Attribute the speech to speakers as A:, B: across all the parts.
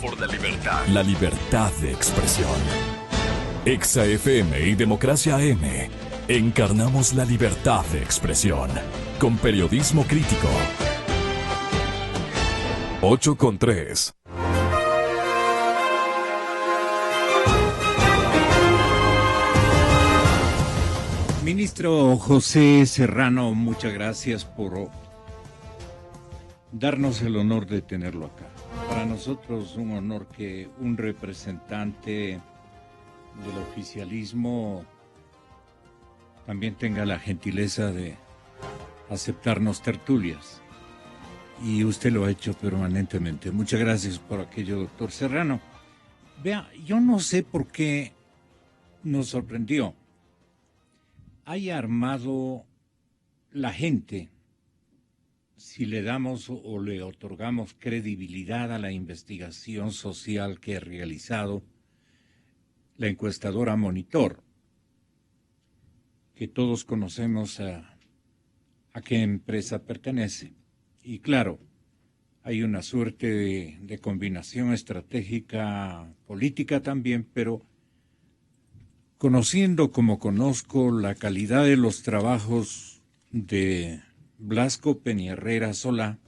A: por la libertad de expresión. Exa FM y Democracia AM. Encarnamos la libertad de expresión. Con periodismo crítico. 8:3.
B: Ministro José Serrano, muchas gracias por darnos el honor de tenerlo acá. Para nosotros un honor que un representante del oficialismo también tenga la gentileza de aceptarnos tertulias. Y usted lo ha hecho permanentemente. Muchas gracias por aquello, doctor Serrano. Vea, yo no sé por qué nos sorprendió. Haya armado la gente, si le damos o le otorgamos credibilidad a la investigación social que ha realizado la encuestadora Monitor, que todos conocemos a qué empresa pertenece. Y claro, hay una suerte de combinación estratégica política también, pero conociendo como conozco la calidad de los trabajos de Blasco Peñarrera Solá,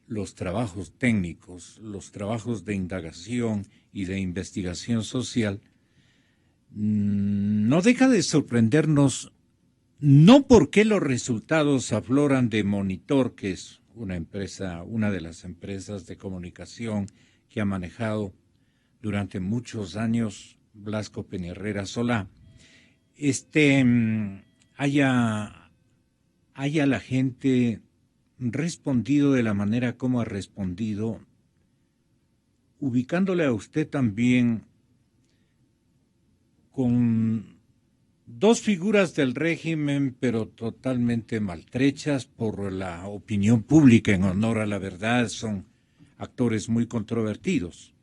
B: los trabajos técnicos, los trabajos de indagación y de investigación social, no deja de sorprendernos, no porque los resultados afloran de Monitor, que es una de las empresas de comunicación que ha manejado durante muchos años Blasco Peñarrera Solá, haya la gente respondido de la manera como ha respondido, ubicándole a usted también con dos figuras del régimen, pero totalmente maltrechas por la opinión pública, en honor a la verdad, son actores muy controvertidos,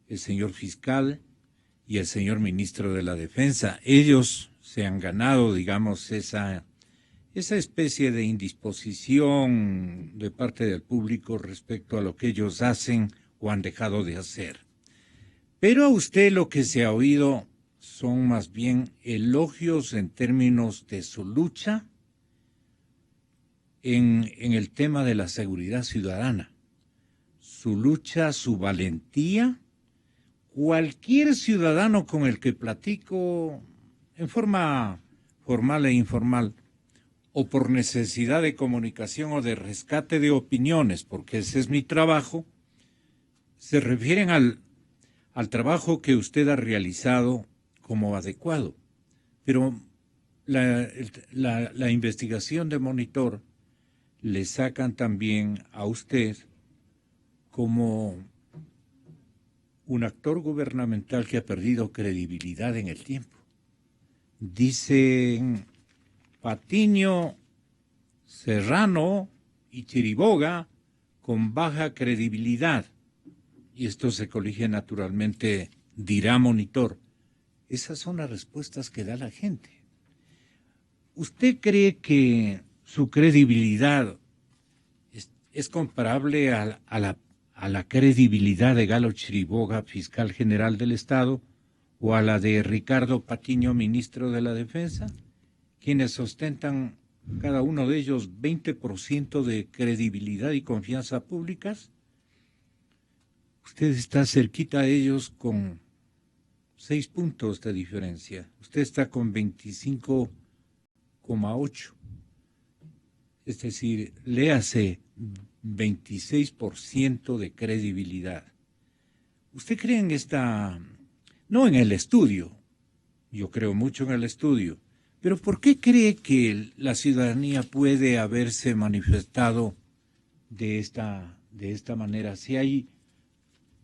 B: el señor fiscal y el señor ministro de la Defensa. Ellos se han ganado, digamos, esa especie de indisposición de parte del público respecto a lo que ellos hacen o han dejado de hacer. Pero a usted lo que se ha oído son más bien elogios en términos de su lucha en el tema de la seguridad ciudadana, su lucha, su valentía. Cualquier ciudadano con el que platico en forma formal e informal, o por necesidad de comunicación o de rescate de opiniones, porque ese es mi trabajo, se refieren al trabajo que usted ha realizado como adecuado. Pero la investigación de Monitor le sacan también a usted como un actor gubernamental que ha perdido credibilidad en el tiempo. Dicen Patiño, Serrano y Chiriboga con baja credibilidad. Y esto se colige naturalmente, dirá Monitor. Esas son las respuestas que da la gente. ¿Usted cree que su credibilidad es comparable a la credibilidad de Galo Chiriboga, fiscal general del Estado, o a la de Ricardo Patiño, ministro de la Defensa, quienes ostentan cada uno de ellos 20% de credibilidad y confianza públicas? Usted está cerquita a ellos con 6 puntos de diferencia. Usted está con 25,8. Es decir, léase 26% de credibilidad. ¿Usted cree en no en el estudio, yo creo mucho en el estudio, pero ¿por qué cree que la ciudadanía puede haberse manifestado de esta manera? Si hay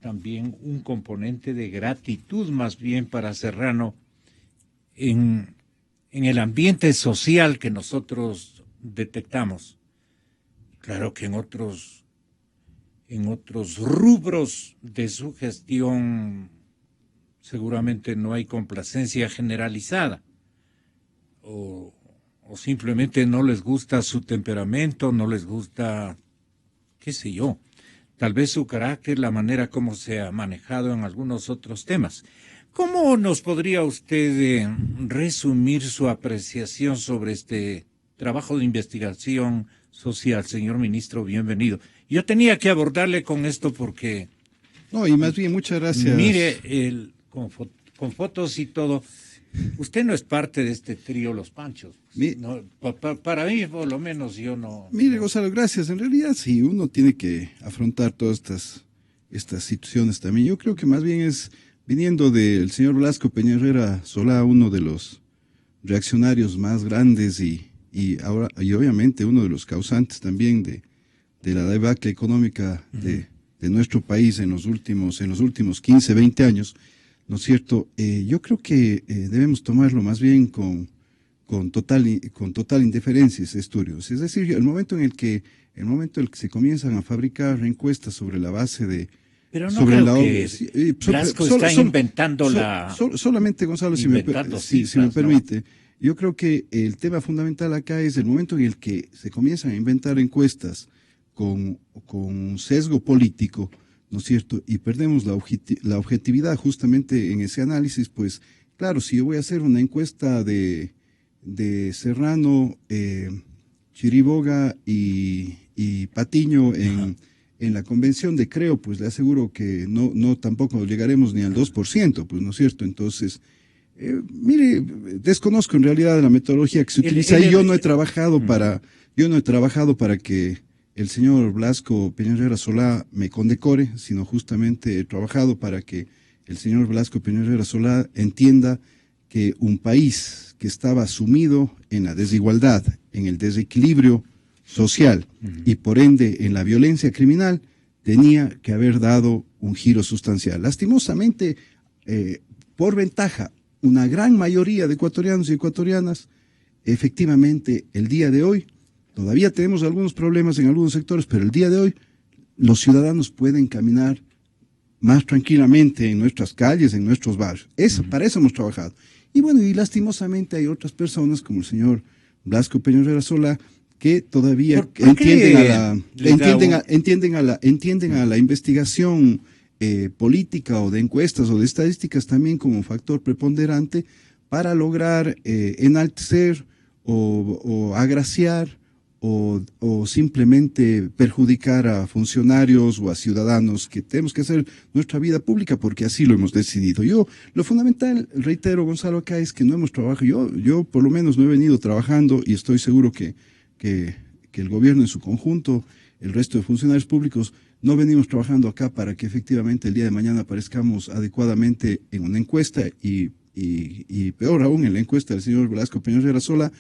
B: también un componente de gratitud más bien para Serrano en el ambiente social que nosotros detectamos. Claro que en otros rubros de su gestión seguramente no hay complacencia generalizada, o simplemente no les gusta su temperamento, no les gusta, qué sé yo. tal vez su carácter, la manera como se ha manejado en algunos otros temas. ¿Cómo nos podría usted resumir su apreciación sobre este trabajo de investigación social, señor ministro? Bienvenido. Yo tenía que abordarle con esto porque...
C: No, y más bien, muchas gracias.
B: Mire, con fotos y todo, usted no es parte de este trío Los Panchos. No, para mí, por lo menos, yo no...
C: Mire, Gonzalo, gracias. En realidad, sí, uno tiene que afrontar todas estas situaciones también. Yo creo que más bien es... Viniendo del señor Blasco Peña Herrera Solá, uno de los reaccionarios más grandes y obviamente uno de los causantes también de la debacle económica de nuestro país en los últimos 15, 20 años, ¿no es cierto? Yo creo que debemos tomarlo más bien con total indiferencia ese estudio. Es decir, el momento en el que se comienzan a fabricar encuestas sobre la base de...
B: Pero no creo que Blasco está inventando
C: solamente, Gonzalo, si me permite, yo creo que el tema fundamental acá es el momento en el que se comienzan a inventar encuestas con sesgo político, ¿no es cierto? Y perdemos la objetividad justamente en ese análisis. Pues claro, si yo voy a hacer una encuesta de Serrano, Chiriboga y Patiño en la convención de Creo, pues le aseguro que no tampoco llegaremos ni al 2%, pues, ¿no es cierto? Entonces, mire, desconozco en realidad la metodología que se utiliza y yo no he trabajado para que el señor Blasco Peña Herrera Solá me condecore, sino justamente he trabajado para que el señor Blasco Peña Herrera Solá entienda que un país que estaba sumido en la desigualdad, en el desequilibrio social y por ende en la violencia criminal, tenía que haber dado un giro sustancial. Lastimosamente, por ventaja, una gran mayoría de ecuatorianos y ecuatorianas, efectivamente, el día de hoy, todavía tenemos algunos problemas en algunos sectores, pero el día de hoy, los ciudadanos pueden caminar más tranquilamente en nuestras calles, en nuestros barrios. Para eso hemos trabajado. Y bueno, y lastimosamente hay otras personas, como el señor Blasco Peña Herrera Solá, que todavía entienden a la investigación política o de encuestas o de estadísticas también como un factor preponderante para lograr enaltecer o agraciar o simplemente perjudicar a funcionarios o a ciudadanos que tenemos que hacer nuestra vida pública porque así lo hemos decidido. Lo fundamental, reitero, Gonzalo, acá es que no hemos trabajado, yo por lo menos no he venido trabajando y estoy seguro que el gobierno en su conjunto, el resto de funcionarios públicos, no venimos trabajando acá para que efectivamente el día de mañana aparezcamos adecuadamente en una encuesta y peor aún en la encuesta del señor Blasco Peña Herrera Solá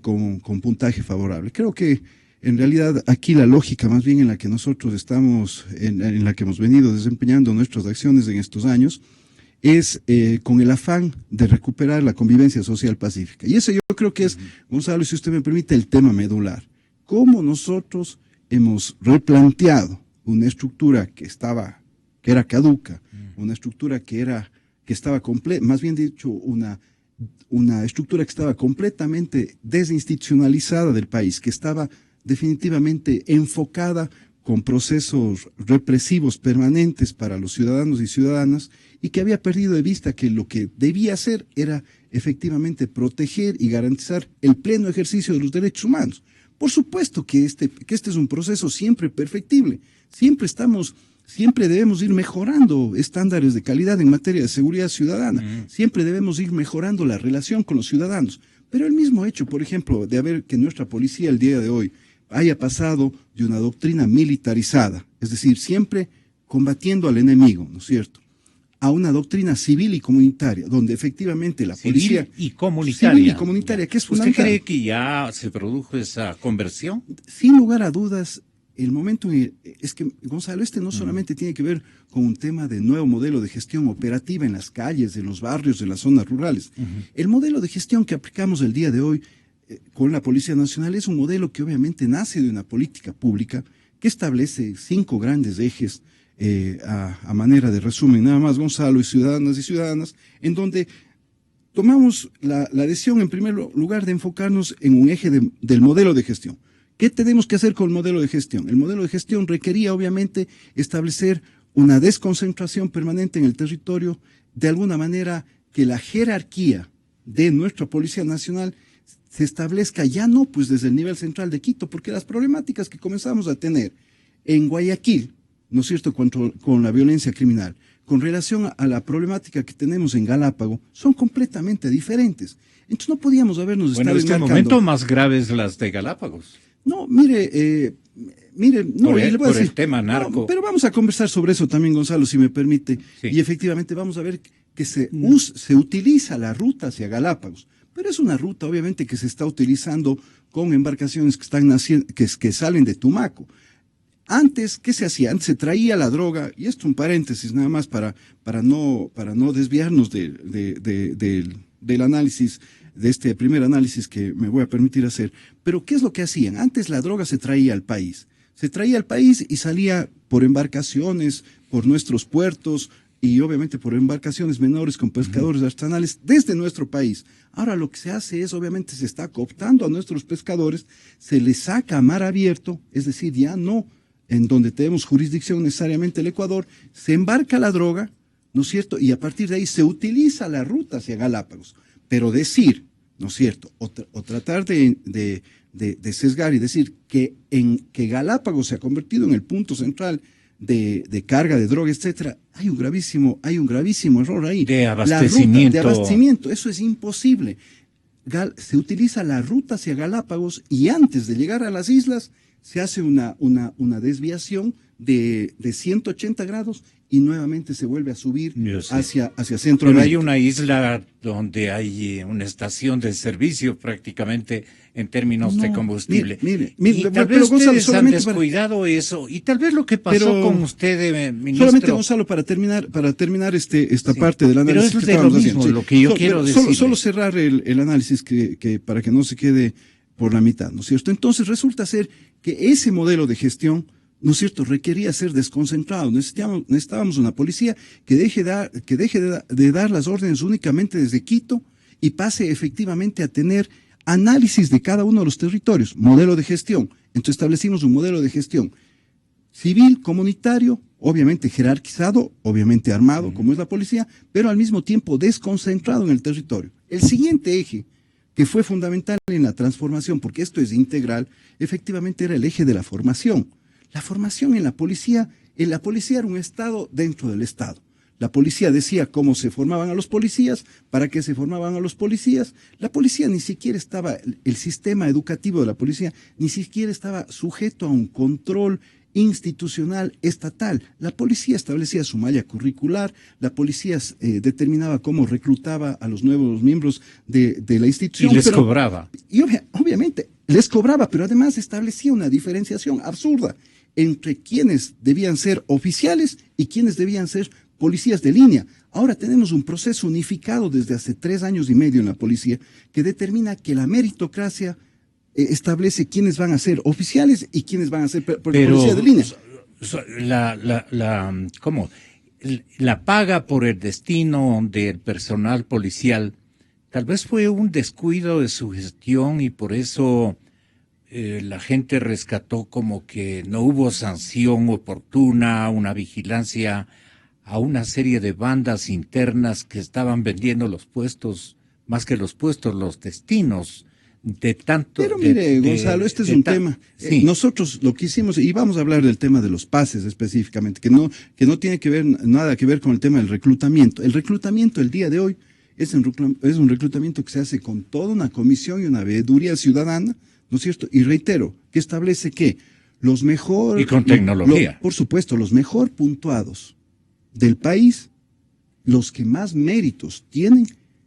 C: con puntaje favorable. Creo que en realidad aquí la lógica más bien en la que nosotros estamos, en la que hemos venido desempeñando nuestras acciones en estos años, es con el afán de recuperar la convivencia social pacífica. Y ese yo creo que es, Gonzalo, si usted me permite, el tema medular. Cómo nosotros hemos replanteado una estructura que era caduca, una estructura que estaba más bien dicho, una estructura que estaba completamente desinstitucionalizada del país, que estaba definitivamente enfocada con procesos represivos permanentes para los ciudadanos y ciudadanas, y que había perdido de vista que lo que debía hacer era efectivamente proteger y garantizar el pleno ejercicio de los derechos humanos. Por supuesto que este es un proceso siempre perfectible, siempre debemos ir mejorando estándares de calidad en materia de seguridad ciudadana, siempre debemos ir mejorando la relación con los ciudadanos, pero el mismo hecho, por ejemplo, que nuestra policía el día de hoy haya pasado de una doctrina militarizada, es decir, siempre combatiendo al enemigo, ¿no es cierto?, a una doctrina civil y comunitaria, donde efectivamente la policía...
B: Civil y comunitaria,
C: que es fundamental.
B: ¿Usted cree que ya se produjo esa conversión?
C: Sin lugar a dudas, el momento es que, Gonzalo, no solamente tiene que ver con un tema de nuevo modelo de gestión operativa en las calles, en los barrios, en las zonas rurales. El modelo de gestión que aplicamos el día de hoy con la Policía Nacional es un modelo que obviamente nace de una política pública que establece 5 grandes ejes a manera de resumen, nada más, Gonzalo, y ciudadanas, en donde tomamos la decisión, en primer lugar, de enfocarnos en un eje del modelo de gestión, ¿Qué tenemos que hacer con el modelo de gestión? El modelo de gestión requería, obviamente, establecer una desconcentración permanente en el territorio, de alguna manera que la jerarquía de nuestra Policía Nacional se establezca ya no pues desde el nivel central de Quito, porque las problemáticas que comenzamos a tener en Guayaquil, ¿no es cierto?, con la violencia criminal, con relación a la problemática que tenemos en Galápago, son completamente diferentes. Entonces no podíamos habernos estado
B: enmarcando. En este momento más graves las de Galápagos.
C: No, mire, no,
B: por
C: y le voy a decir,
B: el tema narco.
C: No, pero vamos a conversar sobre eso también, Gonzalo, si me permite.
B: Sí.
C: Y efectivamente vamos a ver que se utiliza la ruta hacia Galápagos, pero es una ruta obviamente que se está utilizando con embarcaciones que están que salen de Tumaco. Antes, ¿qué se hacía? Antes se traía la droga, y esto un paréntesis nada más para no desviarnos del análisis, de este primer análisis que me voy a permitir hacer. Pero ¿qué es lo que hacían? Antes la droga se traía al país. Se traía al país y salía por embarcaciones, por nuestros puertos y obviamente por embarcaciones menores con pescadores artesanales desde nuestro país. Ahora lo que se hace es, obviamente, se está cooptando a nuestros pescadores, se les saca a mar abierto, es decir, ya no en donde tenemos jurisdicción necesariamente el Ecuador, se embarca la droga, ¿no es cierto? Y a partir de ahí se utiliza la ruta hacia Galápagos. Pero decir, ¿no es cierto?, o tratar de sesgar y decir que Galápagos se ha convertido en el punto central de carga de droga, etcétera, hay un gravísimo error ahí.
B: De abastecimiento.
C: De abastecimiento, eso es imposible. Se utiliza la ruta hacia Galápagos y antes de llegar a las islas se hace una desviación de 180 grados y nuevamente se vuelve a subir hacia Centroamérica.
B: Pero hay una isla donde hay una estación de servicio prácticamente en términos de combustible.
C: Mire,
B: y tal vez ustedes han descuidado eso, y tal vez lo que pasó con usted, ministro.
C: Solamente, Gonzalo, para terminar esta parte del análisis.
B: Pero eso es de lo mismo, lo que yo quiero decir.
C: Solo cerrar el análisis que para que no se quede por la mitad, ¿no es cierto? Entonces resulta ser que ese modelo de gestión, ¿no es cierto?, requería ser desconcentrado. Necesitábamos una policía que deje de dar las órdenes únicamente desde Quito y pase efectivamente a tener análisis de cada uno de los territorios, modelo de gestión. Entonces establecimos un modelo de gestión civil, comunitario, obviamente jerarquizado, obviamente armado, como es la policía, pero al mismo tiempo desconcentrado en el territorio. El siguiente eje, que fue fundamental en la transformación, porque esto es integral, efectivamente era el eje de la formación. La formación en la policía era un Estado dentro del Estado. La policía decía cómo se formaban a los policías, para qué se formaban a los policías. La policía ni siquiera estaba, el sistema educativo de la policía ni siquiera estaba sujeto a un control institucional estatal. La policía establecía su malla curricular, la policía determinaba cómo reclutaba a los nuevos miembros de la institución.
B: Y les cobraba.
C: Y obviamente les cobraba, pero además establecía una diferenciación absurda entre quienes debían ser oficiales y quienes debían ser policías de línea. Ahora tenemos un proceso unificado desde hace 3 años y medio en la policía que determina que la meritocracia establece quiénes van a ser oficiales y quiénes van a ser policías de línea.
B: ¿Cómo? La paga por el destino del personal policial tal vez fue un descuido de su gestión y por eso la gente rescató como que no hubo sanción oportuna, una vigilancia a una serie de bandas internas que estaban vendiendo los puestos, más que los puestos, los destinos.
C: Pero mire, Gonzalo, este es un tema. Sí. Nosotros lo que hicimos, y vamos a hablar del tema de los pases específicamente, que no tiene nada que ver con el tema del reclutamiento. El reclutamiento el día de hoy es un reclutamiento que se hace con toda una comisión y una veeduría ciudadana, ¿no es cierto? Y reitero, que establece que los mejor...
B: Y con tecnología.
C: Por supuesto, los mejor puntuados del país, los que más méritos tienen,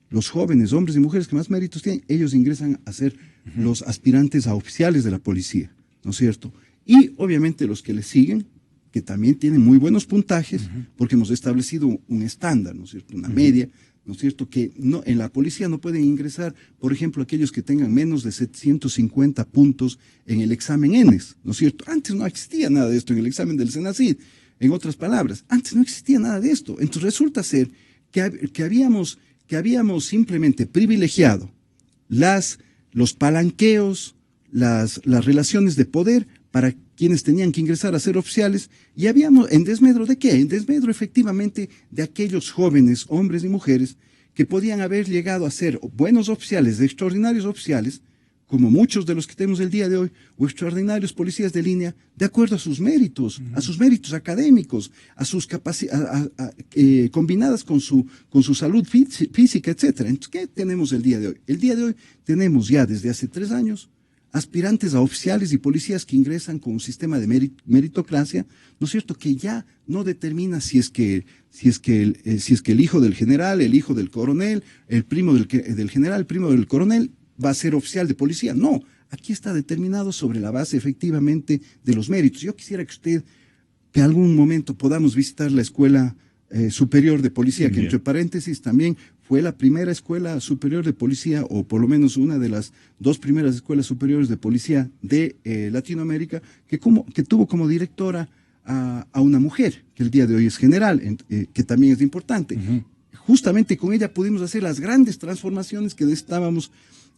C: los jóvenes, hombres y mujeres que más méritos tienen, ellos ingresan a ser los aspirantes a oficiales de la policía, ¿no es cierto? Y obviamente los que les siguen, que también tienen muy buenos puntajes, porque hemos establecido un estándar, ¿no es cierto? Una media, ¿no es cierto? Que en la policía no pueden ingresar, por ejemplo, aquellos que tengan menos de 750 puntos en el examen ENES, ¿no es cierto? Antes no existía nada de esto en el examen del SENACID, en otras palabras, antes no existía nada de esto. Entonces resulta ser que habíamos simplemente privilegiado los palanqueos, las relaciones de poder para quienes tenían que ingresar a ser oficiales, y habíamos, ¿en desmedro de qué? En desmedro efectivamente de aquellos jóvenes, hombres y mujeres, que podían haber llegado a ser buenos oficiales, de extraordinarios oficiales, como muchos de los que tenemos el día de hoy, o extraordinarios policías de línea, de acuerdo a sus méritos académicos, a sus capacidades, combinadas con su salud física, etcétera. Entonces, ¿qué tenemos el día de hoy? El día de hoy tenemos ya desde hace 3 años aspirantes a oficiales y policías que ingresan con un sistema de meritocracia, ¿no es cierto?, que ya no determina si es que el hijo del general, el hijo del coronel, el primo del general, el primo del coronel va a ser oficial de policía. No, aquí está determinado sobre la base efectivamente de los méritos. Yo quisiera que algún momento podamos visitar la Escuela Superior de Policía, que entre paréntesis también fue la primera escuela superior de policía, o por lo menos una de las 2 primeras escuelas superiores de policía de Latinoamérica, que tuvo como directora a una mujer, que el día de hoy es general, que también es importante. Justamente con ella pudimos hacer las grandes transformaciones que necesitábamos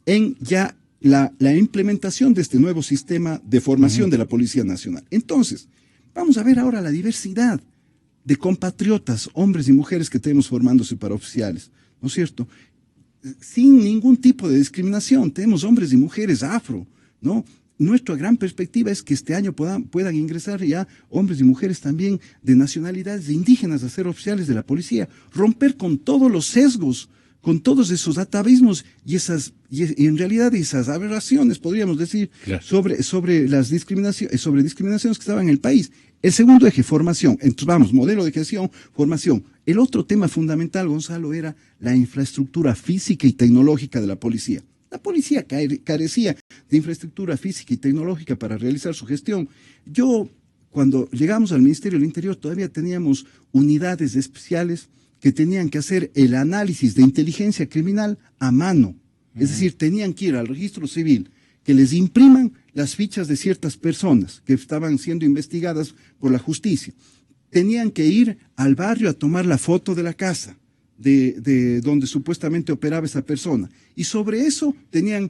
C: en ya la implementación de este nuevo sistema de formación de la Policía Nacional. Entonces, vamos a ver ahora la diversidad de compatriotas, hombres y mujeres que tenemos formándose para oficiales, ¿no es cierto? Sin ningún tipo de discriminación. Tenemos hombres y mujeres afro, ¿no? Nuestra gran perspectiva es que este año puedan ingresar ya hombres y mujeres también de nacionalidades indígenas a ser oficiales de la policía, romper con todos los sesgos, con todos esos atavismos y en realidad esas aberraciones, podríamos decir, claro, sobre discriminaciones que estaban en el país. El segundo eje, formación. Entonces vamos, modelo de gestión, formación. El otro tema fundamental, Gonzalo, era la infraestructura física y tecnológica de la policía. La policía carecía de infraestructura física y tecnológica para realizar su gestión. Cuando llegamos al Ministerio del Interior, todavía teníamos unidades especiales que tenían que hacer el análisis de inteligencia criminal a mano. Es decir, tenían que ir al registro civil, que les impriman las fichas de ciertas personas que estaban siendo investigadas por la justicia. Tenían que ir al barrio a tomar la foto de la casa de donde supuestamente operaba esa persona. Y sobre eso tenían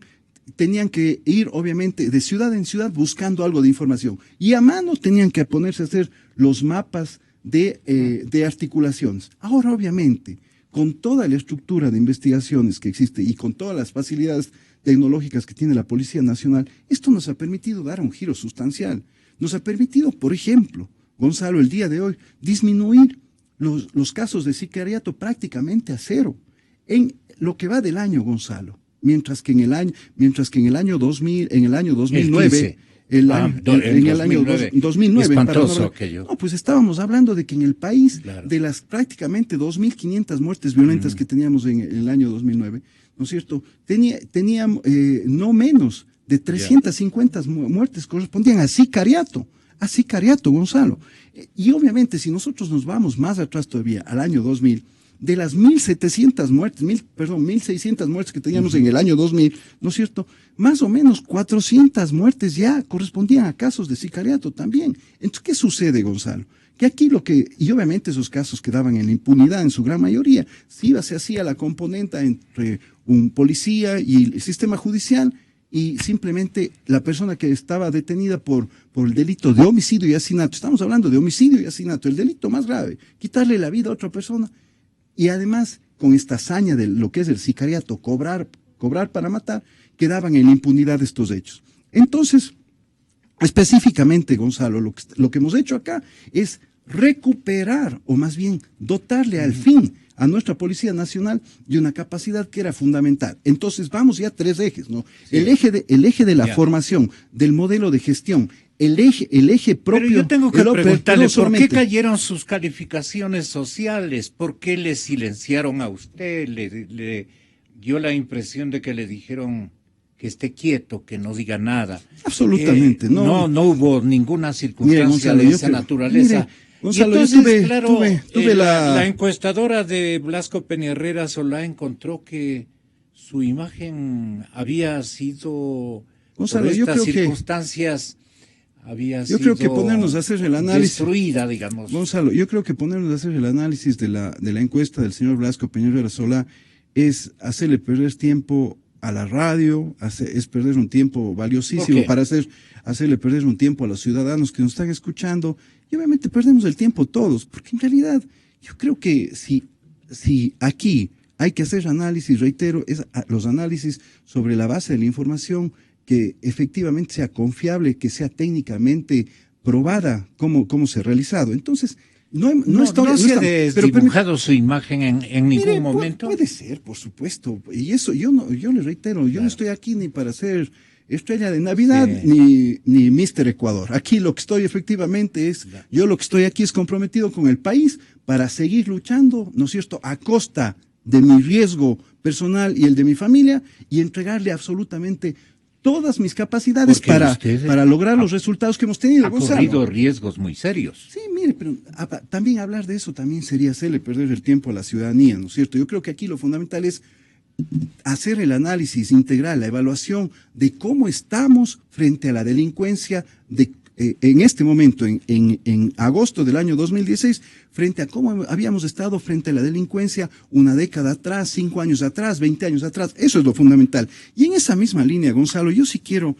C: que ir, obviamente, de ciudad en ciudad buscando algo de información. Y a mano tenían que ponerse a hacer los mapas de articulaciones. Ahora, obviamente, con toda la estructura de investigaciones que existe y con todas las facilidades tecnológicas que tiene la Policía Nacional, esto nos ha permitido dar un giro sustancial. Nos ha permitido, por ejemplo, Gonzalo, el día de hoy, disminuir los casos de sicariato prácticamente a 0 en lo que va del año, Gonzalo. Mientras que en el año 2009, en el año 2009,
B: espantoso aquello.
C: No, pues estábamos hablando de que en el país, claro, de las prácticamente 2.500 muertes violentas que teníamos en el año 2009, ¿no es cierto? Teníamos no menos de 350 muertes correspondían a sicariato, Gonzalo. Y obviamente, si nosotros nos vamos más atrás todavía, al año 2000, de las 1.600 muertes que teníamos en el año 2000, ¿no es cierto? Más o menos 400 muertes ya correspondían a casos de sicariato también. Entonces, ¿qué sucede, Gonzalo? Que aquí y obviamente esos casos quedaban en la impunidad en su gran mayoría. Se hacía la componenda entre un policía y el sistema judicial, y simplemente la persona que estaba detenida por el delito de homicidio y asesinato, estamos hablando de homicidio y asesinato, el delito más grave, quitarle la vida a otra persona, y además con esta hazaña de lo que es el sicariato, cobrar para matar, quedaban en la impunidad estos hechos. Entonces, específicamente, Gonzalo, lo que hemos hecho acá es recuperar, o más bien dotarle al fin a nuestra Policía Nacional de una capacidad que era fundamental. Entonces vamos ya a 3 ejes, ¿no? Sí. El eje de la formación, del modelo de gestión, el eje propio.
B: Pero yo tengo que preguntarle, ¿por qué cayeron sus calificaciones sociales? ¿Por qué le silenciaron a usted? Le dio la impresión de que le dijeron que esté quieto, que no diga nada.
C: Absolutamente, no.
B: No hubo ninguna circunstancia, Gonzalo, de esa naturaleza.
C: Gonzalo,
B: y entonces,
C: yo tuve
B: la encuestadora de Blasco Peña Herrera Solá encontró que su imagen había sido,
C: Gonzalo,
B: por estas circunstancias,
C: yo creo que ponernos a hacer el análisis,
B: destruida, digamos.
C: Gonzalo, yo creo que ponernos a hacer el análisis de la encuesta del señor Blasco Peña Herrera Solá es hacerle perder tiempo a la radio, es perder un tiempo valiosísimo para hacerle perder un tiempo a los ciudadanos que nos están escuchando, y obviamente perdemos el tiempo todos, porque en realidad yo creo que si aquí hay que hacer análisis, reitero, los análisis sobre la base de la información que efectivamente sea confiable, que sea técnicamente probada cómo se ha realizado. Entonces, no
B: se ha desdibujado su imagen en ningún momento.
C: Puede ser, por supuesto. Y eso yo le reitero, yo no estoy aquí ni para ser estrella de Navidad ni Mister Ecuador. Aquí lo que estoy efectivamente yo lo que estoy aquí es comprometido con el país para seguir luchando, ¿no es cierto?, a costa de mi riesgo personal y el de mi familia, y entregarle absolutamente todas mis capacidades para lograr los resultados que hemos tenido.
B: Ha corrido riesgos muy serios.
C: Sí, mire, pero también hablar de eso también sería hacerle perder el tiempo a la ciudadanía, ¿no es cierto? Yo creo que aquí lo fundamental es hacer el análisis integral, la evaluación de cómo estamos frente a la delincuencia en este momento, en agosto del año 2016, frente a cómo habíamos estado frente a la delincuencia una década atrás, 5 años atrás, 20 años atrás. Eso es lo fundamental. Y en esa misma línea, Gonzalo, yo sí quiero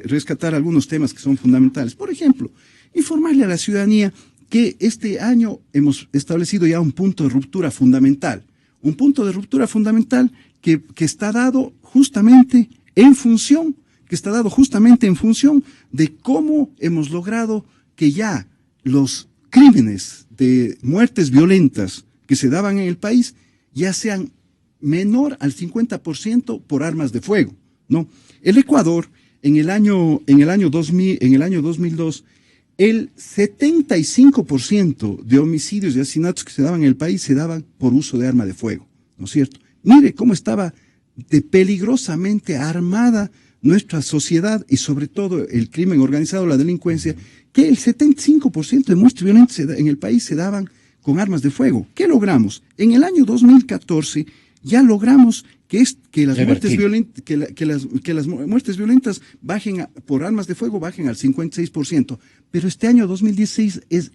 C: rescatar algunos temas que son fundamentales. Por ejemplo, informarle a la ciudadanía que este año hemos establecido ya un punto de ruptura fundamental. Un punto de ruptura fundamental que está dado justamente en función de cómo hemos logrado que ya los crímenes de muertes violentas que se daban en el país ya sean menor al 50% por armas de fuego, ¿no? El Ecuador, en el año 2002, el 75% de homicidios y asesinatos que se daban en el país se daban por uso de arma de fuego, ¿no es cierto? Mire cómo estaba de peligrosamente armada nuestra sociedad y sobre todo el crimen organizado, la delincuencia, que el 75% de muertes violentas en el país se daban con armas de fuego. ¿Qué logramos? En el año 2014 ya logramos que las muertes violentas por armas de fuego bajen al 56%, pero este año 2016 es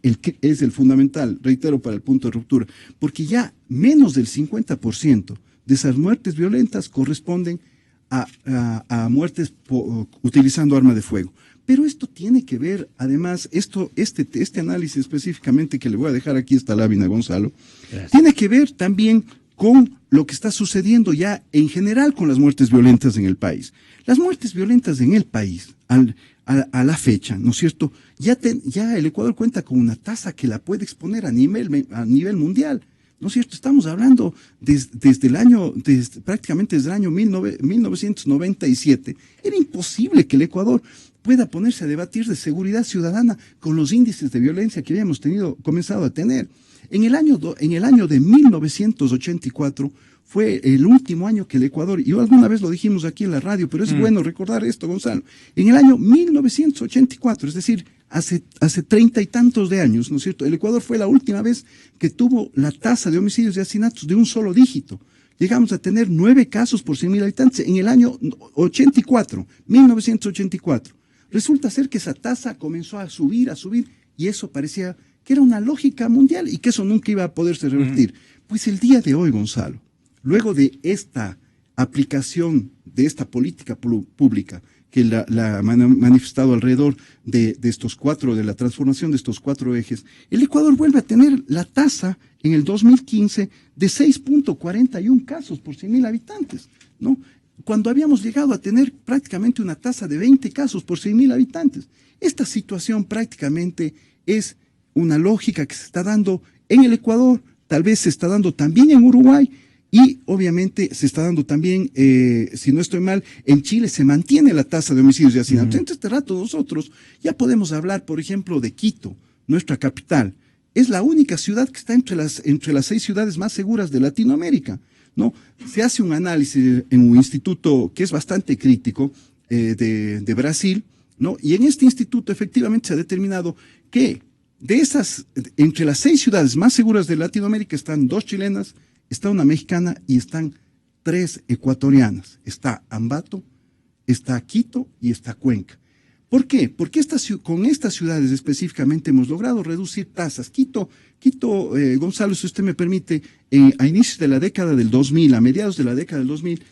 C: el fundamental, reitero, para el punto de ruptura, porque ya menos del 50% de esas muertes violentas corresponden a muertes utilizando arma de fuego. Pero esto tiene que ver, además, este análisis específicamente que le voy a dejar aquí esta lámina, Gonzalo, tiene que ver también con lo que está sucediendo ya en general con las muertes violentas en el país. Las muertes violentas en el país, a la fecha, ¿no es cierto? Ya el Ecuador cuenta con una tasa que la puede exponer a nivel mundial. ¿No es cierto? Estamos hablando prácticamente desde el año 1997. Era imposible que el Ecuador pueda ponerse a debatir de seguridad ciudadana con los índices de violencia que habíamos comenzado a tener. En el año de 1984 fue el último año que el Ecuador, y alguna vez lo dijimos aquí en la radio, pero es bueno recordar esto, Gonzalo. En el año 1984, es decir, hace 30 y tantos de años, ¿no es cierto? El Ecuador fue la última vez que tuvo la tasa de homicidios y asesinatos de un solo dígito. Llegamos a tener 9 casos por 100.000 habitantes en el año 1984. Resulta ser que esa tasa comenzó a subir, y eso parecía que era una lógica mundial y que eso nunca iba a poderse revertir. Pues el día de hoy, Gonzalo, luego de esta aplicación de esta política pública que la ha manifestado alrededor de la transformación de estos 4 ejes, el Ecuador vuelve a tener la tasa en el 2015 de 6.41 casos por 100.000 habitantes, ¿no? Cuando habíamos llegado a tener prácticamente una tasa de 20 casos por 100.000 habitantes. Esta situación prácticamente es una lógica que se está dando en el Ecuador, tal vez se está dando también en Uruguay, y obviamente se está dando también, si no estoy mal, en Chile se mantiene la tasa de homicidios y asesinatos. Entre este rato nosotros ya podemos hablar, por ejemplo, de Quito, nuestra capital. Es la única ciudad que está entre las 6 ciudades más seguras de Latinoamérica, ¿no? Se hace un análisis en un instituto que es bastante crítico de Brasil, ¿no? Y en este instituto efectivamente se ha determinado que entre las 6 ciudades más seguras de Latinoamérica están 2 chilenas, está una mexicana y están 3 ecuatorianas. Está Ambato, está Quito y está Cuenca. ¿Por qué? Porque con estas ciudades específicamente hemos logrado reducir tasas. Quito, Gonzalo, si usted me permite, a inicios de la década del 2000, a mediados de la década del 2000,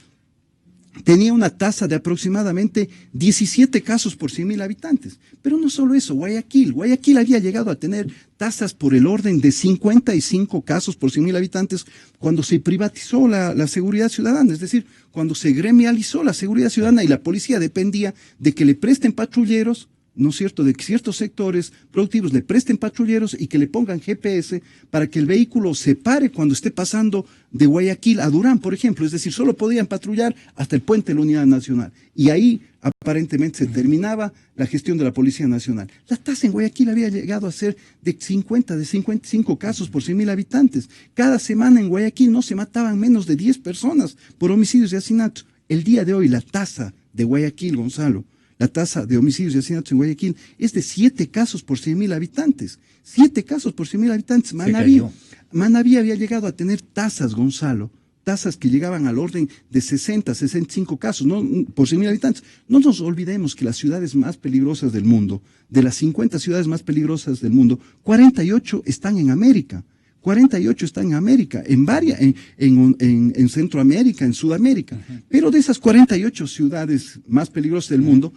C: tenía una tasa de aproximadamente 17 casos por 100.000 habitantes. Pero no solo eso, Guayaquil había llegado a tener tasas por el orden de 55 casos por 100.000 habitantes cuando se privatizó la seguridad ciudadana, es decir, cuando se gremializó la seguridad ciudadana y la policía dependía de que le presten patrulleros, ¿no es cierto?, de que ciertos sectores productivos le presten patrulleros y que le pongan GPS para que el vehículo se pare cuando esté pasando de Guayaquil a Durán, por ejemplo. Es decir, solo podían patrullar hasta el puente de la Unidad Nacional. Y ahí aparentemente se terminaba la gestión de la Policía Nacional. La tasa en Guayaquil había llegado a ser de 55 casos por 100.000 habitantes. Cada semana en Guayaquil no se mataban menos de 10 personas por homicidios y asesinatos. El día de hoy la tasa de Guayaquil, Gonzalo, la tasa de homicidios y asesinatos en Guayaquil es de 7 casos por 100.000 habitantes. 7 casos por 100.000 habitantes. Manabí había llegado a tener tasas, Gonzalo, tasas que llegaban al orden de 60, 65 casos, ¿no?, por 100.000 habitantes. No nos olvidemos que las ciudades más peligrosas del mundo, de las 50 ciudades más peligrosas del mundo, 48 están en América. 48 están en América, en Centroamérica, en Sudamérica. Pero de esas 48 ciudades más peligrosas del mundo,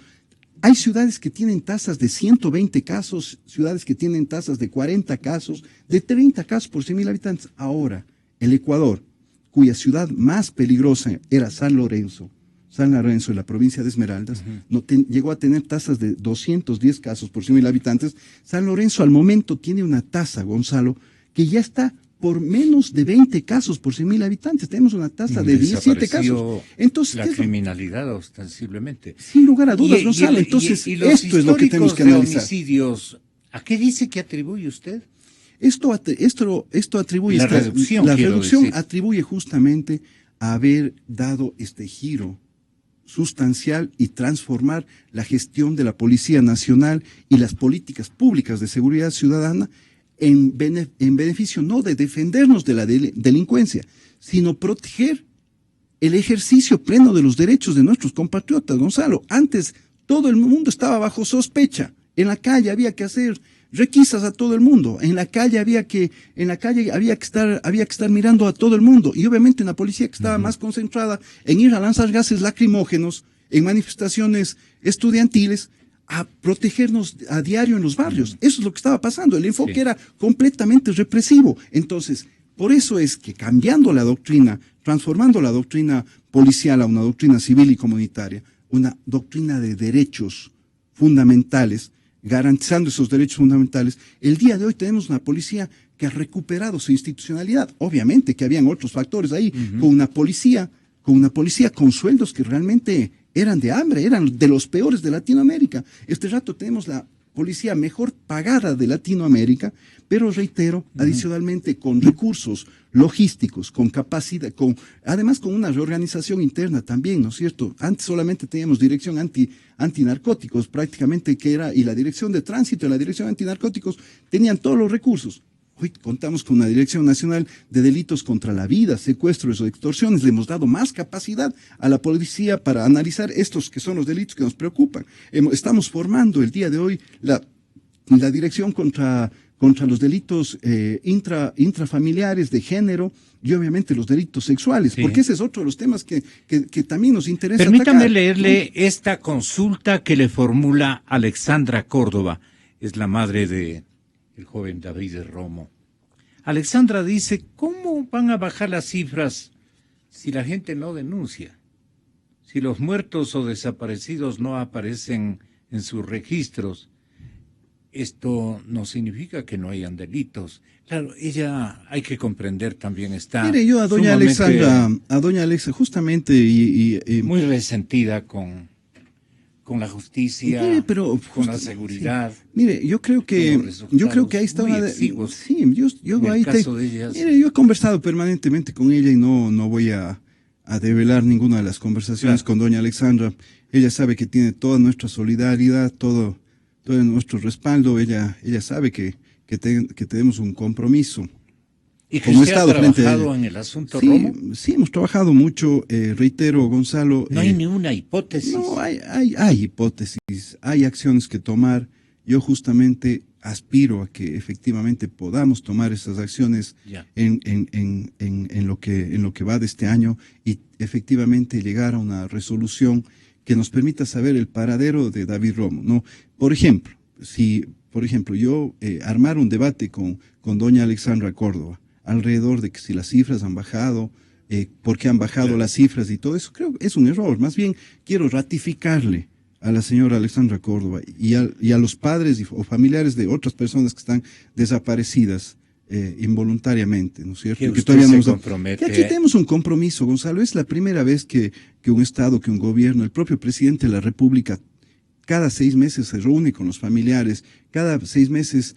C: hay ciudades que tienen tasas de 120 casos, ciudades que tienen tasas de 40 casos, de 30 casos por 100.000 habitantes. Ahora, el Ecuador, cuya ciudad más peligrosa era San Lorenzo, en la provincia de Esmeraldas, llegó a tener tasas de 210 casos por 100.000 habitantes. San Lorenzo al momento tiene una tasa, Gonzalo, que ya está por menos de 20 casos por 100.000 habitantes. Tenemos una tasa de 17 casos. Entonces,
B: la criminalidad ostensiblemente.
C: Sin lugar a dudas, Gonzalo. Entonces, esto es lo que tenemos que analizar.
B: Homicidios, ¿a qué dice que atribuye usted?
C: Esto atribuye...
B: La reducción
C: atribuye justamente a haber dado este giro sustancial y transformar la gestión de la Policía Nacional y las políticas públicas de seguridad ciudadana en beneficio no de defendernos de la delincuencia, sino proteger el ejercicio pleno de los derechos de nuestros compatriotas, Gonzalo. Antes todo el mundo estaba bajo sospecha. En la calle había que hacer requisas a todo el mundo. En la calle había que estar mirando a todo el mundo. Y obviamente una policía que estaba más concentrada en ir a lanzar gases lacrimógenos en manifestaciones estudiantiles, a protegernos a diario en los barrios. Eso es lo que estaba pasando. El enfoque era completamente represivo. Entonces, por eso es que cambiando la doctrina, transformando la doctrina policial a una doctrina civil y comunitaria, una doctrina de derechos fundamentales, garantizando esos derechos fundamentales, el día de hoy tenemos una policía que ha recuperado su institucionalidad. Obviamente que habían otros factores ahí, con una policía con sueldos que realmente eran de hambre, eran de los peores de Latinoamérica. Este rato tenemos la policía mejor pagada de Latinoamérica, pero reitero, adicionalmente con recursos logísticos, con capacidad, además con una reorganización interna también, ¿no es cierto? Antes solamente teníamos dirección antinarcóticos prácticamente, y la dirección de tránsito y la dirección antinarcóticos tenían todos los recursos. Hoy contamos con una Dirección Nacional de Delitos contra la Vida, Secuestros o Extorsiones. Le hemos dado más capacidad a la policía para analizar estos que son los delitos que nos preocupan. Estamos formando el día de hoy la Dirección contra los delitos intrafamiliares de género y obviamente los delitos sexuales, porque ese es otro de los temas que también nos interesa.
B: Permítame
C: atacar,
B: leerle esta consulta que le formula Alexandra Córdoba, es la madre de el joven David Romo. Alexandra dice, ¿cómo van a bajar las cifras si la gente no denuncia? Si los muertos o desaparecidos no aparecen en sus registros, esto no significa que no hayan delitos. Claro, ella, hay que comprender, también está...
C: Mire, yo a doña Alexa, justamente
B: muy resentida con la justicia,
C: mire, pero
B: con la seguridad.
C: Sí. Mire, yo creo que ahí está una mire, yo he conversado permanentemente con ella y no voy a develar ninguna de las conversaciones con doña Alexandra. Ella sabe que tiene toda nuestra solidaridad, todo nuestro respaldo. Ella sabe que tenemos un compromiso
B: ¿Y que
C: como
B: usted
C: Estado
B: ha trabajado en el asunto Romo?
C: Sí, hemos trabajado mucho, reitero, Gonzalo.
B: No hay ni una hipótesis.
C: No, hay hipótesis, hay acciones que tomar. Yo justamente aspiro a que efectivamente podamos tomar esas acciones en lo que va de este año y efectivamente llegar a una resolución que nos permita saber el paradero de David Romo, ¿no? Por ejemplo, yo armar un debate con doña Alexandra Córdoba alrededor de que si las cifras han bajado, por qué han bajado las cifras y todo eso, creo que es un error. Más bien quiero ratificarle a la señora Alexandra Córdoba y a los padres o familiares de otras personas que están desaparecidas involuntariamente, ¿no es cierto?
B: Que todavía no se compromete.
C: Que aquí tenemos un compromiso, Gonzalo. Es la primera vez que un Estado, que un gobierno, el propio presidente de la República, cada 6 meses se reúne con los familiares, cada 6 meses,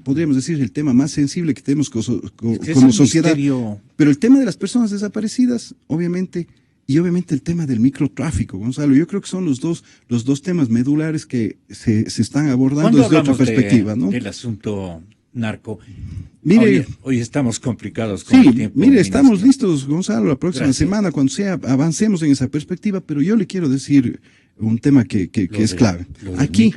C: podríamos decir, el tema más sensible que tenemos como sociedad. Pero el tema de las personas desaparecidas, obviamente el tema del microtráfico, Gonzalo, yo creo que son los dos temas medulares que se están abordando desde otra perspectiva, ¿no?
B: Del asunto narco.
C: Mire,
B: hoy estamos complicados con el tiempo.
C: Mire, estamos listos, Gonzalo, la próxima semana, cuando avancemos en esa perspectiva, pero yo le quiero decir un tema que es clave. Aquí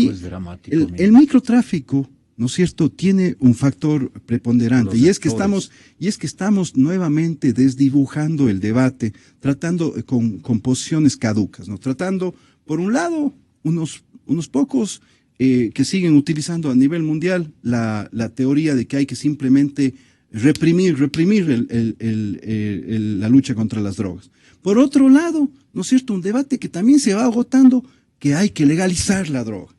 B: es dramático,
C: el microtráfico, ¿no es cierto?, tiene un factor preponderante, y es que estamos nuevamente desdibujando el debate, tratando con posiciones caducas, ¿no? Tratando, por un lado, unos pocos que siguen utilizando a nivel mundial la teoría de que hay que simplemente reprimir la lucha contra las drogas. Por otro lado, ¿no es cierto?, un debate que también se va agotando, que hay que legalizar la droga.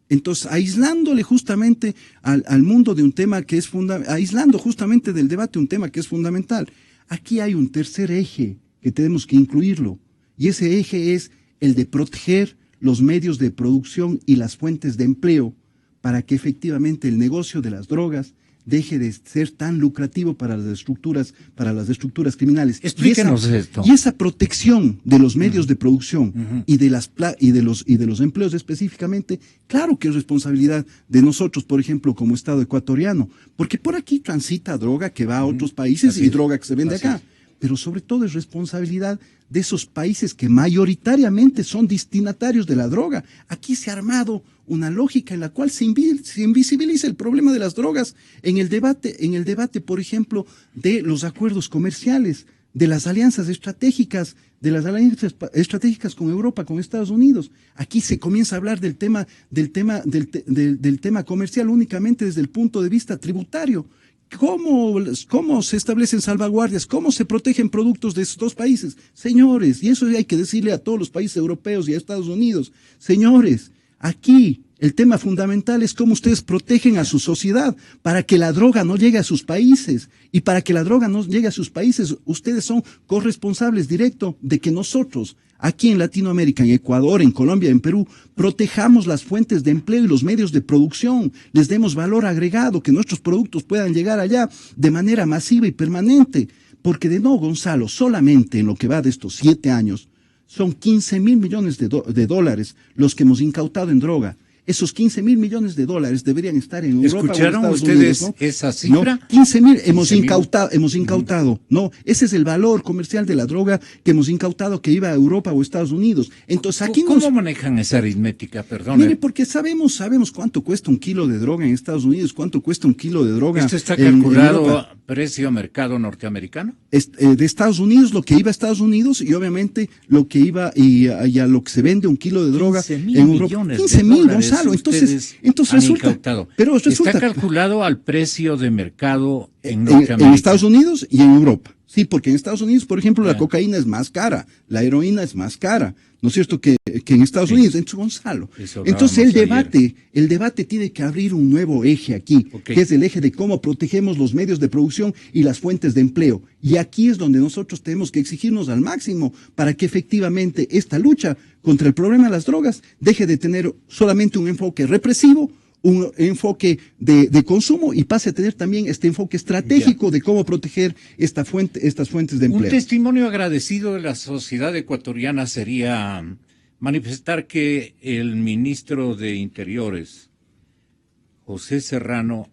C: Entonces, aislándole justamente al mundo de un tema que es aislando justamente del debate un tema que es fundamental. Aquí hay un tercer eje que tenemos que incluirlo, y ese eje es el de proteger los medios de producción y las fuentes de empleo para que efectivamente el negocio de las drogas deje de ser tan lucrativo para las estructuras criminales.
B: Explíquenos esto.
C: Y esa protección de los medios de producción y de los empleos específicamente, claro que es responsabilidad de nosotros, por ejemplo, como Estado ecuatoriano, porque por aquí transita droga que va a otros países y droga que se vende acá. Pero sobre todo es responsabilidad de esos países que mayoritariamente son destinatarios de la droga. Aquí se ha armado una lógica en la cual se invisibiliza el problema de las drogas en el debate, por ejemplo, de los acuerdos comerciales, de las alianzas estratégicas, con Europa, con Estados Unidos. Aquí se comienza a hablar del tema comercial únicamente desde el punto de vista tributario. ¿Cómo se establecen salvaguardias? ¿Cómo se protegen productos de esos dos países? Señores, y eso hay que decirle a todos los países europeos y a Estados Unidos. Señores, aquí el tema fundamental es cómo ustedes protegen a su sociedad para que la droga no llegue a sus países. Y para que la droga no llegue a sus países, ustedes son corresponsables directos de que nosotros, aquí en Latinoamérica, en Ecuador, en Colombia, en Perú, protejamos las fuentes de empleo y los medios de producción, les demos valor agregado, que nuestros productos puedan llegar allá de manera masiva y permanente. Porque Gonzalo, solamente en lo que va de estos 7 años, son 15.000 millones de dólares los que hemos incautado en droga. Esos 15.000 millones de dólares deberían estar en Europa.
B: ¿Escucharon
C: o Estados
B: ustedes
C: Unidos, ¿no?
B: esa cifra?
C: No, 15.000 hemos incautado. No, ese es el valor comercial de la droga que hemos incautado que iba a Europa o Estados Unidos. Entonces aquí
B: ¿Cómo manejan esa aritmética? Perdón.
C: Mire, porque sabemos cuánto cuesta un kilo de droga en Estados Unidos, cuánto cuesta un kilo de droga.
B: ¿Esto está calculado a precio mercado norteamericano?
C: De Estados Unidos, lo que iba a Estados Unidos y obviamente lo que iba y a lo que se vende un kilo de droga en Europa. 15.000, Gonzalo. Entonces resulta. Pero resulta.
B: Está calculado al precio de mercado en Norteamérica.
C: En Estados Unidos y en Europa. Sí, porque en Estados Unidos, por ejemplo, la cocaína es más cara, la heroína es más cara, ¿no es cierto?, que en Estados Unidos. Entonces, Gonzalo. Entonces el debate tiene que abrir un nuevo eje aquí, que es el eje de cómo protegemos los medios de producción y las fuentes de empleo. Y aquí es donde nosotros tenemos que exigirnos al máximo para que efectivamente esta lucha contra el problema de las drogas deje de tener solamente un enfoque represivo, un enfoque de consumo y pase a tener también este enfoque estratégico de cómo proteger estas fuentes de empleo.
B: Un testimonio agradecido de la sociedad ecuatoriana sería manifestar que el ministro de Interiores, José Serrano,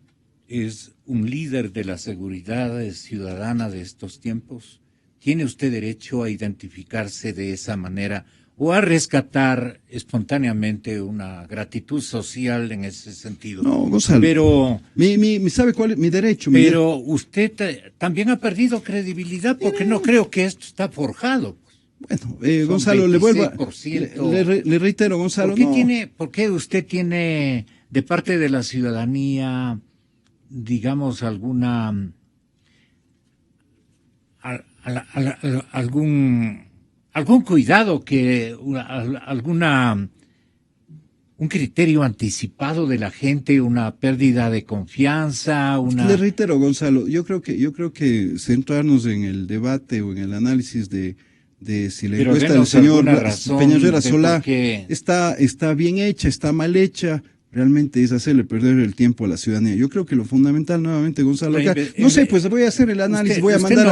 B: es un líder de la seguridad ciudadana de estos tiempos. ¿Tiene usted derecho a identificarse de esa manera o a rescatar espontáneamente una gratitud social en ese sentido?
C: No, Gonzalo.
B: Pero
C: ¿sabe cuál es mi derecho?
B: Pero usted también ha perdido credibilidad porque no creo que esto está forjado.
C: Bueno, Gonzalo, le vuelvo a, le reitero, Gonzalo.
B: ¿Por qué usted tiene de parte de la ciudadanía, digamos, algún cuidado, un criterio anticipado de la gente, una pérdida de confianza,
C: Le reitero, Gonzalo, yo creo que centrarnos en el debate o en el análisis de si la encuesta del señor Peñarera Solá está bien hecha, está mal hecha, realmente es hacerle perder el tiempo a la ciudadanía. Yo creo que lo fundamental, nuevamente, Gonzalo, acá, no sé, pues voy a hacer el análisis, voy a mandar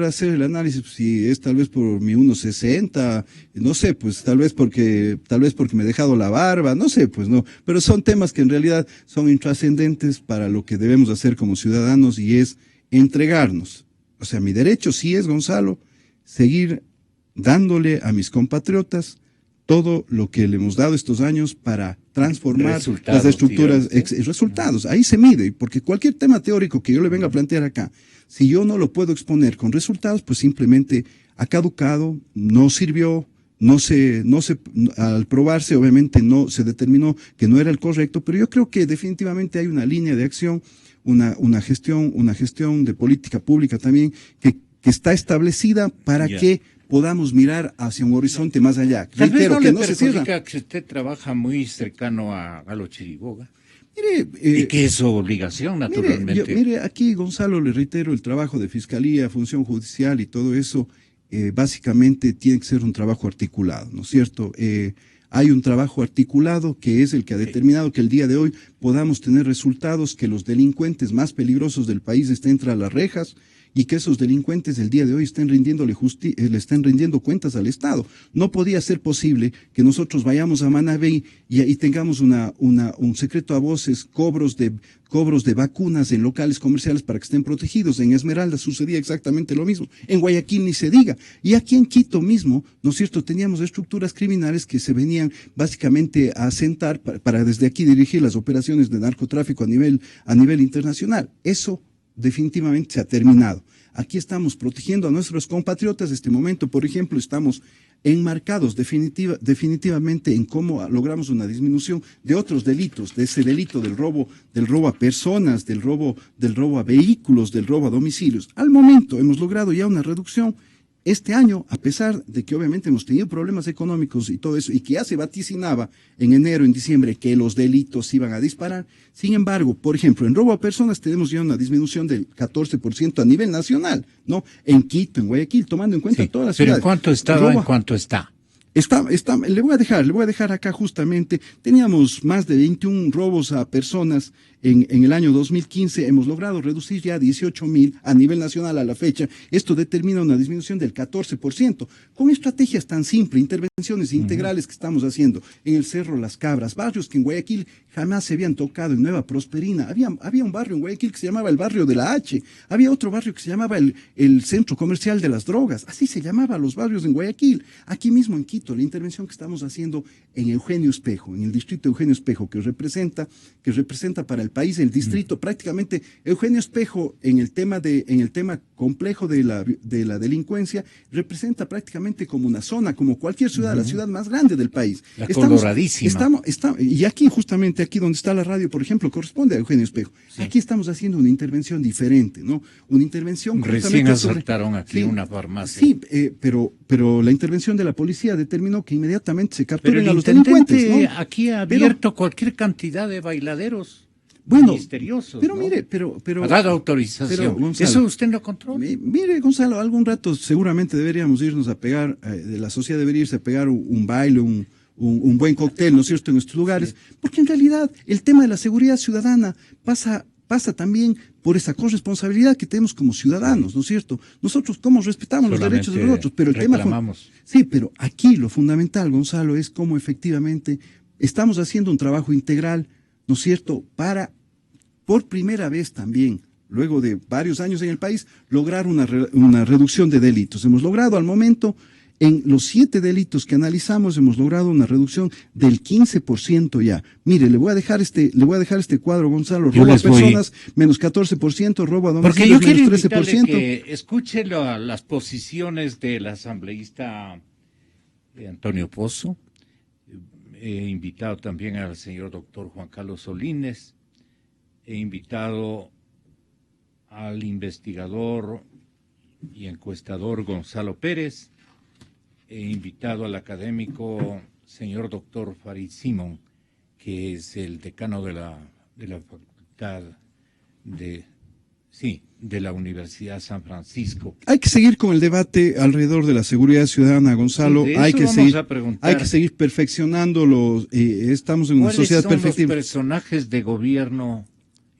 C: a hacer el análisis, si es tal vez por mi 1.60, no sé, pues tal vez porque me he dejado la barba, no sé, pues no, pero son temas que en realidad son intrascendentes para lo que debemos hacer como ciudadanos, y es entregarnos. O sea, mi derecho sí es, Gonzalo, seguir dándole a mis compatriotas todo lo que le hemos dado estos años para transformar las estructuras, resultados. Ahí se mide, porque cualquier tema teórico que yo le venga a plantear acá, si yo no lo puedo exponer con resultados, pues simplemente ha caducado, no sirvió, al probarse, obviamente no se determinó que no era el correcto, pero yo creo que definitivamente hay una línea de acción, una gestión de política pública también que está establecida para que podamos mirar hacia un horizonte más allá.
B: Tal vez no le perjudica que usted trabaja muy cercano a Galo Chiriboga. Y que es su obligación, naturalmente.
C: Mire, aquí, Gonzalo, le reitero, el trabajo de fiscalía, función judicial y todo eso, básicamente tiene que ser un trabajo articulado, ¿no es cierto? Hay un trabajo articulado que es el que ha determinado que el día de hoy podamos tener resultados, que los delincuentes más peligrosos del país estén tras las rejas, y que esos delincuentes el día de hoy le estén rindiendo cuentas al Estado. No podía ser posible que nosotros vayamos a Manabí y tengamos un secreto a voces, cobros de vacunas en locales comerciales para que estén protegidos. En Esmeralda sucedía exactamente lo mismo. En Guayaquil ni se diga. Y aquí en Quito mismo, ¿no es cierto?, teníamos estructuras criminales que se venían básicamente a asentar para desde aquí dirigir las operaciones de narcotráfico a nivel internacional. Eso definitivamente se ha terminado. Aquí estamos protegiendo a nuestros compatriotas. En este momento, por ejemplo, estamos enmarcados definitivamente en cómo logramos una disminución de otros delitos, de ese delito del robo a personas, del robo a vehículos, del robo a domicilios. Al momento hemos logrado ya una reducción. Este año, a pesar de que obviamente hemos tenido problemas económicos y todo eso, y que ya se vaticinaba en enero, en diciembre, que los delitos iban a disparar, sin embargo, por ejemplo, en robo a personas tenemos ya una disminución del 14% a nivel nacional, ¿no? En Quito, en Guayaquil, tomando en cuenta todas las ciudades.
B: ¿Pero en cuánto estaba? ¿En cuánto está?
C: Le voy a dejar acá justamente, teníamos más de 21 robos a personas en el año 2015, hemos logrado reducir ya 18.000 a nivel nacional a la fecha. Esto determina una disminución del 14%, con estrategias tan simples, intervenciones integrales que estamos haciendo en el Cerro Las Cabras, barrios que en Guayaquil jamás se habían tocado, en Nueva Prosperina. Había un barrio en Guayaquil que se llamaba el barrio de la H, había otro barrio que se llamaba el Centro Comercial de las Drogas, así se llamaban los barrios en Guayaquil. Aquí mismo en Quito, la intervención que estamos haciendo en Eugenio Espejo, en el distrito de Eugenio Espejo, que representa para el país el distrito, prácticamente Eugenio Espejo en el tema complejo de la delincuencia, representa prácticamente como una zona, como cualquier ciudad, la ciudad más grande del país.
B: Coloradísima.
C: Y aquí, justamente aquí donde está la radio, por ejemplo, corresponde a Eugenio Espejo. Sí. Aquí estamos haciendo una intervención diferente, ¿no? Una intervención...
B: Recién asaltaron aquí una farmacia.
C: Sí, pero la intervención de la policía determinó que inmediatamente se capturen a los delincuentes, ¿no?
B: Aquí ha abierto cualquier cantidad de bailaderos. Misteriosos,
C: pero
B: ¿no?
C: Mire, pero
B: ha dado autorización.
C: Gonzalo,
B: eso usted no controla.
C: Mire, Gonzalo, algún rato seguramente deberíamos irnos a pegar, la sociedad debería irse a pegar un baile, un buen cóctel, ¿no es cierto?, en nuestros lugares, porque en realidad el tema de la seguridad ciudadana pasa también por esa corresponsabilidad que tenemos como ciudadanos, ¿no es cierto? Nosotros cómo respetamos los derechos de los otros, pero el tema... Sí, pero aquí lo fundamental, Gonzalo, es cómo efectivamente estamos haciendo un trabajo integral ¿no es cierto?, para, por primera vez también, luego de varios años en el país, lograr una reducción de delitos. Hemos logrado al momento, en los 7 delitos que analizamos, hemos logrado una reducción del 15% ya. Mire, le voy a dejar este cuadro, Gonzalo. Robo a personas, menos 14%, robo a domicilios, menos 13%. Porque yo quiero
B: que escuche las posiciones del asambleísta Antonio Pozo. He invitado también al señor doctor Juan Carlos Solines. He invitado al investigador y encuestador Gonzalo Pérez. He invitado al académico señor doctor Farid Simón, que es el decano de la facultad de la Universidad San Francisco.
C: Hay que seguir con el debate alrededor de la seguridad ciudadana, Gonzalo.
B: Sí,
C: hay que seguir perfeccionando estamos en una sociedad perfectible.
B: Los personajes de gobierno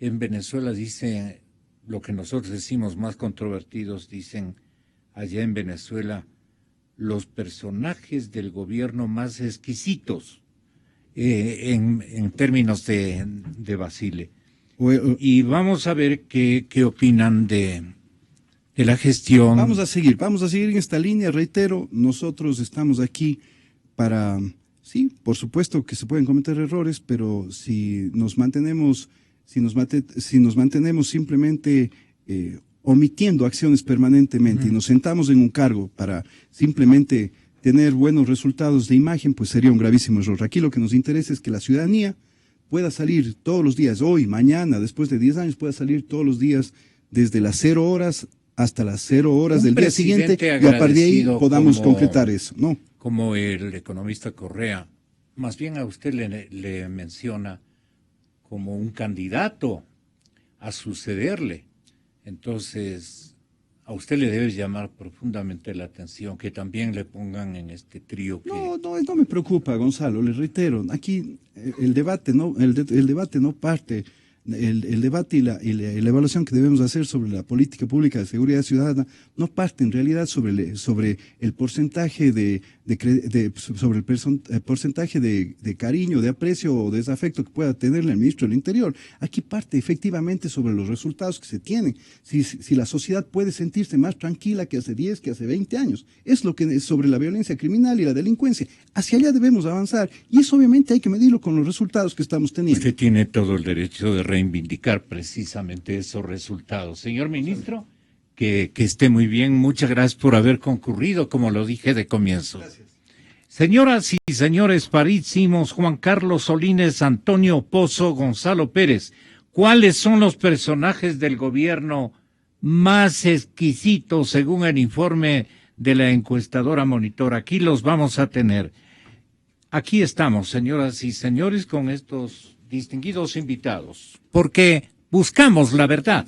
B: en Venezuela, dicen lo que nosotros decimos más controvertidos, dicen allá en Venezuela, los personajes del gobierno más exquisitos en términos de Basile. Y vamos a ver qué opinan de la gestión.
C: Vamos a seguir en esta línea. Reitero, nosotros estamos aquí para, sí, por supuesto que se pueden cometer errores, pero si nos mantenemos simplemente omitiendo acciones permanentemente y nos sentamos en un cargo para simplemente tener buenos resultados de imagen, pues sería un gravísimo error. Aquí lo que nos interesa es que la ciudadanía pueda salir todos los días, hoy, mañana, después de 10 años, pueda salir todos los días desde las 0 horas hasta las 0 horas del día siguiente, y a partir de ahí podamos concretar eso, ¿no?
B: Como el economista Correa, más bien a usted le menciona como un candidato a sucederle. Entonces, a usted le debe llamar profundamente la atención que también le pongan en este trío.
C: No me preocupa, Gonzalo, le reitero, aquí el debate no parte, el debate y la evaluación que debemos hacer sobre la política pública de seguridad ciudadana no parte en realidad sobre el porcentaje porcentaje de cariño, de aprecio o desafecto que pueda tenerle el ministro del Interior. Aquí parte efectivamente sobre los resultados que se tienen. Si la sociedad puede sentirse más tranquila que hace 10, que hace 20 años. Es lo que es sobre la violencia criminal y la delincuencia. Hacia allá debemos avanzar y eso obviamente hay que medirlo con los resultados que estamos teniendo.
B: Usted tiene todo el derecho de reivindicar precisamente esos resultados. Señor ministro, que esté muy bien. Muchas gracias por haber concurrido, como lo dije de comienzo. Gracias. Señoras y señores, Farid Simón, Juan Carlos Solines, Antonio Pozo, Gonzalo Pérez, ¿cuáles son los personajes del gobierno más exquisitos según el informe de la encuestadora Monitor? Aquí los vamos a tener. Aquí estamos, señoras y señores, con estos distinguidos invitados, porque buscamos la verdad.